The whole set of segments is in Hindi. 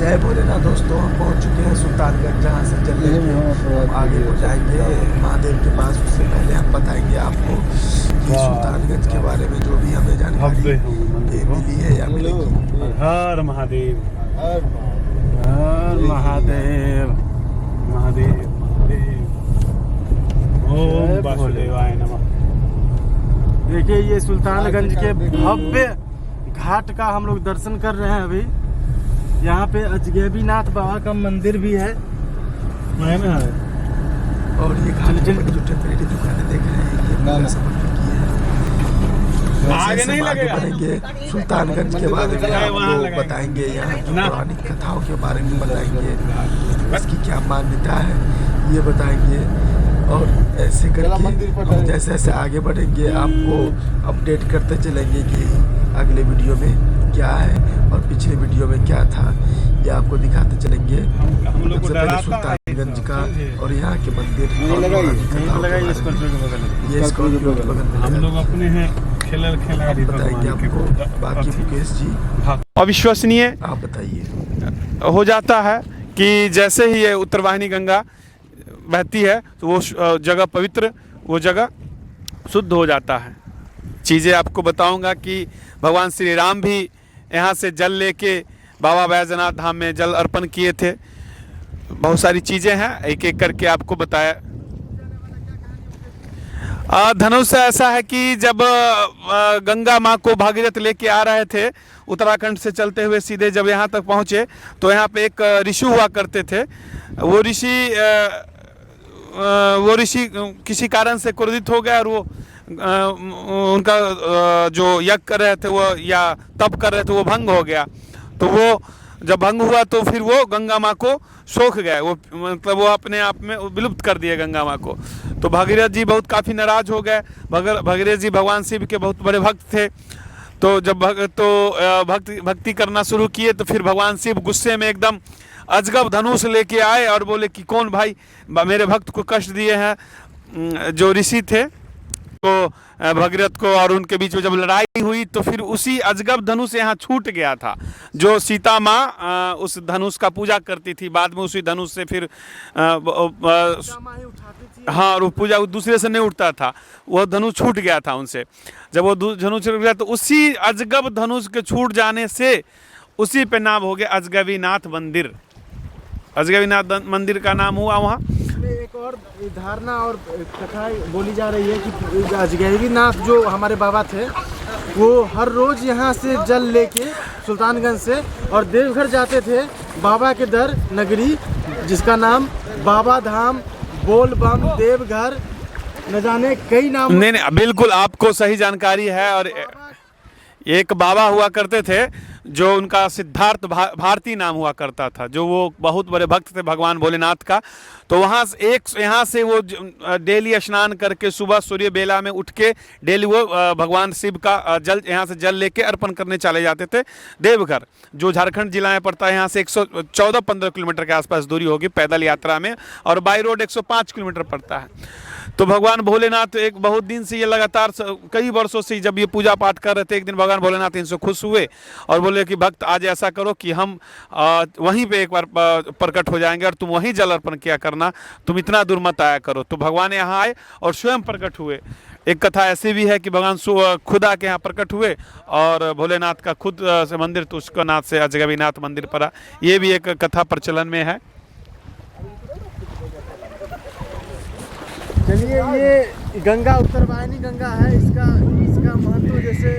जय भोलेनाथ दोस्तों, हम पहुंच चुके हैं सुल्तानगंज, जहां से जल लेके हम आगे हो जाएंगे महादेव के पास। उससे पहले हम बताएंगे आपको कि सुल्तानगंज के बारे में जो भी हमें जानकारी मिली है या मिलेगी। हर महादेव, हर महादेव, महादेव महादेव, ओम वासुदेवाय नमः। देखिए ये सुल्तानगंज के भव्य घाट का हम लोग दर्शन कर रहे हैं अभी। यहाँ पे अजगैबीनाथ बाबा का मंदिर भी है ना। और ये घाट पे जो टेम्परेरी दुकानें देख रहे हैं ये पूरा समर्पित की है। आगे नहीं लगेगा। बढ़ेंगे सुल्तानगंज के बारे में आपको बताएंगे, यहाँ की पौराणिक कथाओं के बारे में बताएंगे, इसकी क्या मान्यता है ये बताएंगे। और ऐसे करके हम जैसे जैसे आगे बढ़ेंगे आपको अपडेट करते चलेंगे कि अगले वीडियो में क्या है और पिछले वीडियो में क्या था, ये आपको दिखाते चलेंगे। सबसे पहले सुल्तानगंज का और यहाँ के मंदिर ये स्कॉर्पियो के बगल में हम लोग अपने हैं खिलाड़ी बताएंगे आपको। बाकी मुकेश जी अविश्वसनीय आप बताइए। हो जाता है कि जैसे ही ये उत्तर वाहिनी गंगा बहती है तो वो जगह पवित्र, वो जगह शुद्ध हो जाता है। चीज़ें आपको बताऊंगा कि भगवान श्री राम भी यहाँ से जल लेके बाबा बैजनाथ धाम में जल अर्पण किए थे। बहुत सारी चीज़ें हैं, एक एक करके आपको बताया। धनुष ऐसा है कि जब गंगा माँ को भागीरथ लेके आ रहे थे उत्तराखंड से चलते हुए सीधे जब यहाँ तक पहुँचे तो यहाँ पे एक ऋषि हुआ करते थे। वो ऋषि किसी कारण से क्रोधित हो गया और वो उनका जो यज्ञ कर रहे थे वो या तप कर रहे थे वो भंग हो गया। तो वो जब भंग हुआ तो फिर वो गंगा माँ को सोख गए, वो मतलब वो अपने आप में विलुप्त कर दिए गंगा माँ को। तो भागीरथ जी बहुत काफ़ी नाराज हो गए। भागीरथ जी भगवान शिव के बहुत बड़े भक्त थे। तो जब भक्ति करना शुरू किए तो फिर भगवान शिव गुस्से में एकदम अजगब धनुष लेके आए और बोले कि कौन भाई मेरे भक्त को कष्ट दिए हैं। जो ऋषि थे तो भगीरथ को और उनके बीच में जब लड़ाई हुई तो फिर उसी अजगब धनुष यहाँ छूट गया था। जो सीता माँ उस धनुष का पूजा करती थी, बाद में उसी धनुष से फिर हाँ, और पूजा दूसरे से नहीं उठता था, वह धनुष छूट गया था उनसे। जब वो धनुष छूट गया तो उसी अजगब धनुष के छूट जाने से उसी पे नाम हो गया अजगैबीनाथ मंदिर। अजगैबीनाथ मंदिर का नाम हुआ वहाँ। एक और धारणा और कथा बोली जा रही है कि अजगैबीनाथ जो हमारे बाबा थे वो हर रोज यहाँ से जल लेके सुल्तानगंज से और देवघर जाते थे, बाबा के दर नगरी जिसका नाम बाबा धाम, बोल बम, देवघर, न जाने कई नाम। नहीं, बिल्कुल आपको सही जानकारी है। और एक बाबा हुआ करते थे जो उनका सिद्धार्थ भारती नाम हुआ करता था, जो वो बहुत बड़े भक्त थे भगवान भोलेनाथ का। तो यहाँ से वो डेली स्नान करके सुबह सूर्य बेला में उठ के डेली वो भगवान शिव का जल यहाँ से जल लेके अर्पण करने चले जाते थे देवघर, जो झारखंड जिला में पड़ता है। यहाँ से 114-15 किलोमीटर के आसपास दूरी होगी पैदल यात्रा में, और बाई रोड 105 किलोमीटर पड़ता है। तो भगवान भोलेनाथ एक बहुत दिन से ये लगातार कई वर्षों से जब ये पूजा पाठ कर रहे थे, एक दिन भगवान भोलेनाथ इनसे खुश हुए और बोले कि भक्त आज ऐसा करो कि हम वहीं पे एक बार प्रकट हो जाएंगे और तुम वहीं जल अर्पण किया करना, तुम इतना दूर मत आया करो। तो भगवान यहाँ आए और स्वयं प्रकट हुए। एक कथा ऐसी भी है कि भगवान खुद आके यहाँ प्रकट हुए और भोलेनाथ का खुद से मंदिर तो उसका नाथ से अजगैबीनाथ मंदिर पड़ा। ये भी एक कथा प्रचलन में है। चलिए, ये गंगा उत्तर वाहिनी गंगा है। इसका महत्व जैसे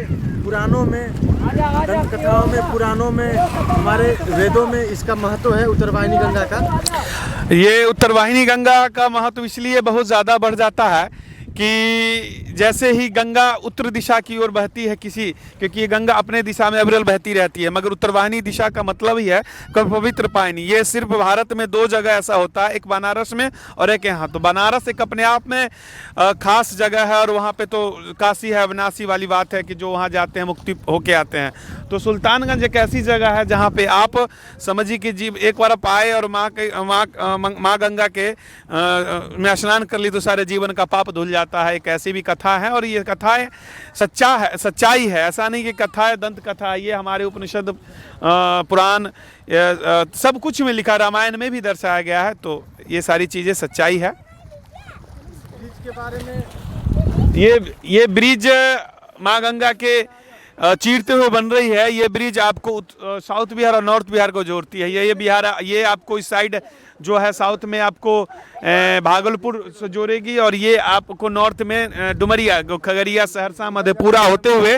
पुराणों में, दंत कथाओं में, पुराणों में, हमारे वेदों में इसका महत्व है उत्तर वाहिनी गंगा का। ये उत्तर वाहिनी गंगा का महत्व इसलिए बहुत ज़्यादा बढ़ जाता है कि जैसे ही गंगा उत्तर दिशा की ओर बहती है क्योंकि ये गंगा अपने दिशा में अविरल बहती रहती है, मगर उत्तर वाहिनी दिशा का मतलब ही है पवित्र पानी। ये सिर्फ भारत में 2 जगह ऐसा होता है, एक बनारस में और एक यहाँ। तो बनारस एक अपने आप में खास जगह है और वहाँ पे तो काशी है, अविनाशी वाली बात है कि जो वहाँ जाते हैं मुक्ति होके आते हैं। तो सुल्तानगंज एक ऐसी जगह है जहाँ पे आप समझिए कि जीव एक बार आप आए और माँ गंगा के में स्नान कर ली तो सारे जीवन का पाप धुल जाता जाता है, एक ऐसी भी कथा है और ये कथाएं सच्चाई है। ऐसा नहीं कि कथा है, दंत कथा है, ये हमारे उपनिषद पुराण सब कुछ में लिखा, रामायण में भी दर्शाया गया है। तो ये सारी चीज़ें सच्चाई है। ब्रिज के बारे में, ये ब्रिज माँ गंगा के चीरते हुए बन रही है। ये ब्रिज आपको साउथ बिहार और नॉर्थ बिहार को जोड़ती है। ये बिहार, ये आपको इस साइड जो है साउथ में आपको भागलपुर से जोड़ेगी और ये आपको नॉर्थ में डुमरिया, खगड़िया, सहरसा, मधेपुरा होते हुए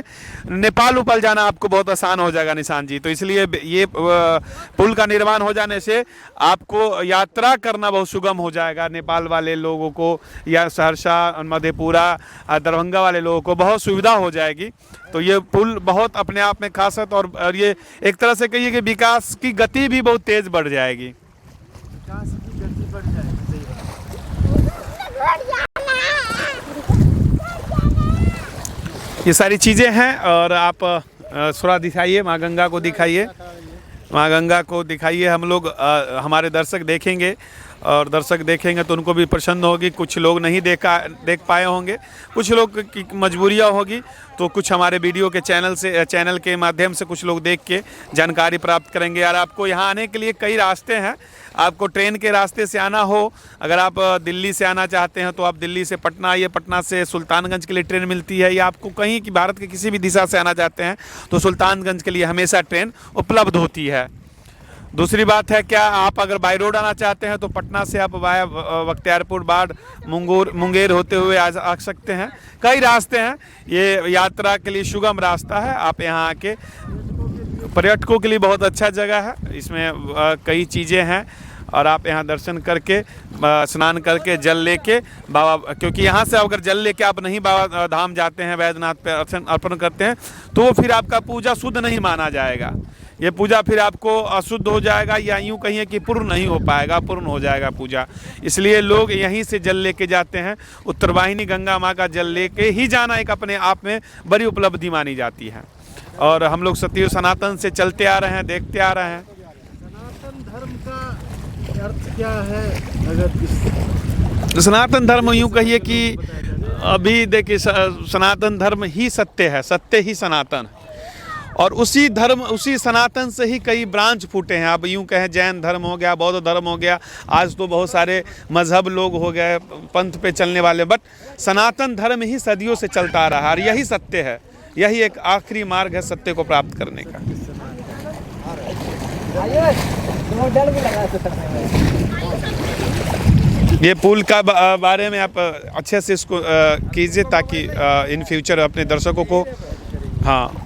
नेपाल उपल जाना आपको बहुत आसान हो जाएगा निशान जी। तो इसलिए ये पुल का निर्माण हो जाने से आपको यात्रा करना बहुत सुगम हो जाएगा। नेपाल वाले लोगों को या सहरसा, मधेपुरा, दरभंगा वाले लोगों को बहुत सुविधा हो जाएगी। तो ये पुल बहुत अपने आप में खास है और ये एक तरह से कहिए कि विकास की गति भी बहुत तेज बढ़ जाएगी। विकास की गति बढ़ जाएगी। ये सारी चीज़ें हैं और आप थोड़ा दिखाइए, माँ गंगा को दिखाइए, माँ गंगा को दिखाइए। हम लोग हमारे दर्शक देखेंगे और दर्शक देखेंगे तो उनको भी प्रसन्न होगी। कुछ लोग नहीं देख पाए होंगे, कुछ लोग की मजबूरियाँ होगी, तो कुछ हमारे वीडियो के चैनल के माध्यम से कुछ लोग देख के जानकारी प्राप्त करेंगे। और आपको यहाँ आने के लिए कई रास्ते हैं। आपको ट्रेन के रास्ते से आना हो, अगर आप दिल्ली से आना चाहते हैं तो आप दिल्ली से पटना आइए, पटना से सुल्तानगंज के लिए ट्रेन मिलती है। या आपको कहीं की भारत के किसी भी दिशा से आना चाहते हैं तो सुल्तानगंज के लिए हमेशा ट्रेन उपलब्ध होती है। दूसरी बात है, क्या आप अगर बाई रोड आना चाहते हैं तो पटना से आप वाया बख्तियारपुर, बाढ़, मुंगेर होते हुए आ सकते हैं। कई रास्ते हैं, ये यात्रा के लिए सुगम रास्ता है। आप यहाँ आके, पर्यटकों के लिए बहुत अच्छा जगह है। इसमें कई चीज़ें हैं और आप यहाँ दर्शन करके, स्नान करके, जल लेके बाबा, क्योंकि यहाँ से अगर जल लेके आप नहीं बाबा धाम जाते हैं, वैद्यनाथ पे अर्पण करते हैं तो फिर आपका पूजा शुद्ध नहीं माना जाएगा। ये पूजा फिर आपको अशुद्ध हो जाएगा, या यूँ कहिए कि पूर्ण नहीं हो पाएगा, पूर्ण हो जाएगा पूजा। इसलिए लोग यहीं से जल लेके जाते हैं। उत्तरवाहिनी गंगा माँ का जल लेके ही जाना एक अपने आप में बड़ी उपलब्धि मानी जाती है। और हम लोग सतयुग सनातन से चलते आ रहे हैं, देखते आ रहे हैं। सनातन धर्म का अर्थ क्या है? अगर सनातन धर्म यूँ कहिए कि अभी देखिए, सनातन धर्म ही सत्य है, सत्य ही सनातन। और उसी धर्म, उसी सनातन से ही कई ब्रांच फूटे हैं। अब यूँ कहें जैन धर्म हो गया, बौद्ध धर्म हो गया, आज तो बहुत सारे मजहब लोग हो गए पंथ पे चलने वाले, बट सनातन धर्म ही सदियों से चलता आ रहा है और यही सत्य है। यही एक आखिरी मार्ग है सत्य को प्राप्त करने का। ये पुल का बारे में आप अच्छे से इसको कीजिए ताकि इन फ्यूचर अपने दर्शकों को, हाँ।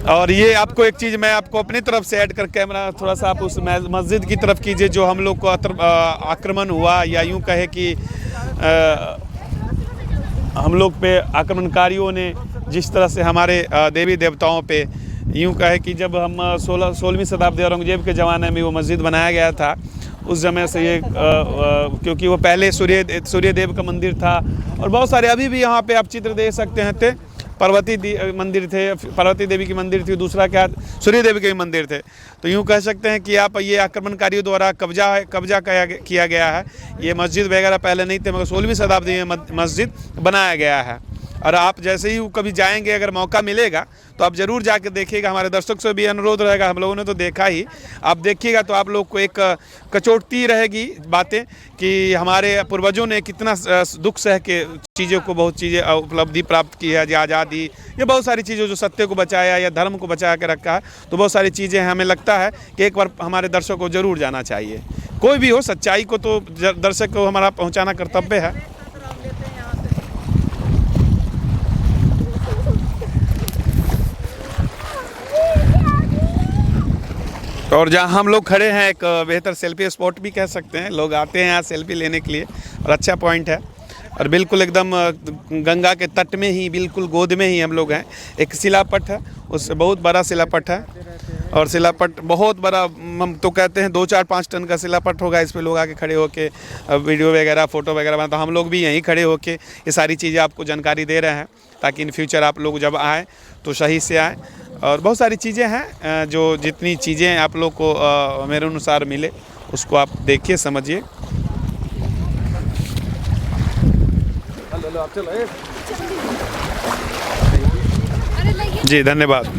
और ये आपको एक चीज़ मैं आपको अपनी तरफ से ऐड कर, कैमरा थोड़ा सा आप उस मस्जिद की तरफ कीजिए जो हम लोग को आक्रमण हुआ, या यूँ कहे कि हम लोग पे आक्रमणकारियों ने जिस तरह से हमारे देवी देवताओं पे, यूँ कहे कि जब हम 16वीं शताब्दी औरंगजेब के ज़माने में वो मस्जिद बनाया गया था, उस समय से ये क्योंकि वो पहले सूर्य देव का मंदिर था और बहुत सारे अभी भी यहाँ पे आप चित्र देख सकते हैं थे। पार्वती मंदिर थे, पार्वती देवी की मंदिर थी, दूसरा क्या सूर्य देवी के भी मंदिर थे। तो यूँ कह सकते हैं कि आप ये आक्रमणकारियों द्वारा कब्जा किया गया है। ये मस्जिद वगैरह पहले नहीं थे, मगर 16वीं शताब्दी में मस्जिद बनाया गया है। और आप जैसे ही कभी जाएंगे, अगर मौका मिलेगा तो आप ज़रूर जाकर देखिएगा। हमारे दर्शक से भी अनुरोध रहेगा, हम लोगों ने तो देखा ही, आप देखिएगा तो आप लोग को एक कचोटती रहेगी बातें कि हमारे पूर्वजों ने कितना दुख सह के चीज़ों को, बहुत चीज़ें उपलब्धि प्राप्त की है, आज़ादी, ये बहुत सारी चीज़ें जो सत्य को बचाया या धर्म को बचा के रखा है। तो बहुत सारी चीज़ें हमें लगता है कि एक बार हमारे दर्शकों को ज़रूर जाना चाहिए। कोई भी हो, सच्चाई को तो दर्शक को हमारा पहुँचाना कर्तव्य है। और जहाँ हम लोग खड़े हैं, एक बेहतर सेल्फी स्पॉट भी कह सकते हैं। लोग आते हैं यहाँ सेल्फी लेने के लिए और अच्छा पॉइंट है। और बिल्कुल एकदम गंगा के तट में ही, बिल्कुल गोद में ही हम लोग हैं। एक शिलापट है, उससे बहुत बड़ा शिलापट है और शिलापट बहुत बड़ा, हम तो कहते हैं 2, 4, 5 टन का शिलापट होगा। इस पे लोग आके खड़े होके वीडियो वगैरह, फ़ोटो वगैरह बनाते। तो हम लोग भी यहीं खड़े होके ये सारी चीज़ें आपको जानकारी दे रहे हैं ताकि इन फ्यूचर आप लोग जब आएँ तो सही से आएँ। और बहुत सारी चीज़ें हैं जो, जितनी चीज़ें आप लोग को मेरे अनुसार मिले उसको आप देखिए, समझिए। जी धन्यवाद।